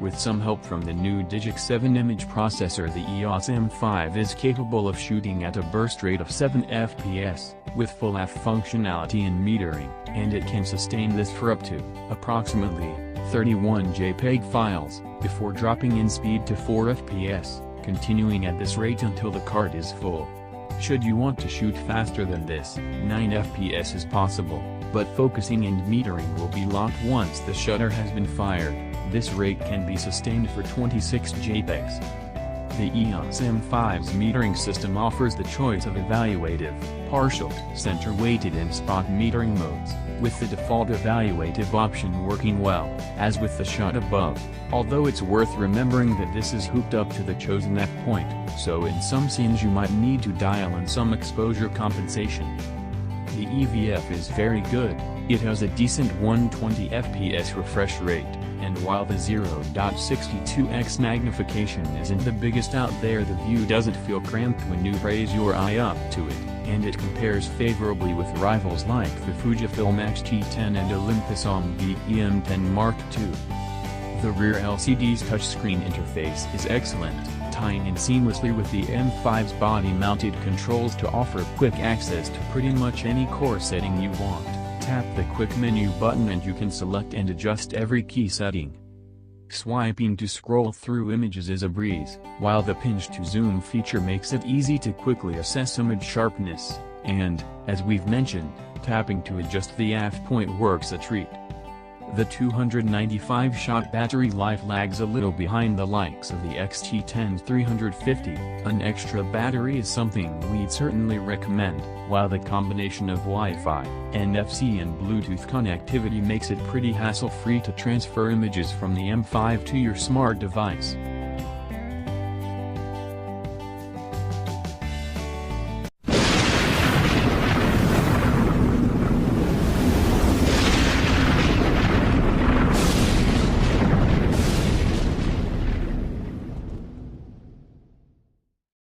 With some help from the new Digic 7 image processor, the EOS M5 is capable of shooting at a burst rate of 7 FPS, with full AF functionality and metering, and it can sustain this for up to, approximately, 31 JPEG files, before dropping in speed to 4 FPS, continuing at this rate until the card is full. Should you want to shoot faster than this, 9 FPS is possible, but focusing and metering will be locked once the shutter has been fired. This rate can be sustained for 26 JPEGs. The EOS M5's metering system offers the choice of evaluative, partial, center-weighted and spot metering modes, with the default evaluative option working well, as with the shot above, although it's worth remembering that this is hooked up to the chosen f-point, so in some scenes you might need to dial in some exposure compensation. The EVF is very good, it has a decent 120 FPS refresh rate, and while the 0.62x magnification isn't the biggest out there, the view doesn't feel cramped when you raise your eye up to it, and it compares favorably with rivals like the Fujifilm X-T10 and Olympus OMG EM10 Mark II. The rear LCD's touchscreen interface is excellent, tying in seamlessly with the M5's body-mounted controls to offer quick access to pretty much any core setting you want. Tap the quick menu button and you can select and adjust every key setting. Swiping to scroll through images is a breeze, while the pinch to zoom feature makes it easy to quickly assess image sharpness, and, as we've mentioned, tapping to adjust the f-point works a treat. The 295-shot battery life lags a little behind the likes of the X-T10's 350, an extra battery is something we'd certainly recommend, while the combination of Wi-Fi, NFC and Bluetooth connectivity makes it pretty hassle-free to transfer images from the M5 to your smart device.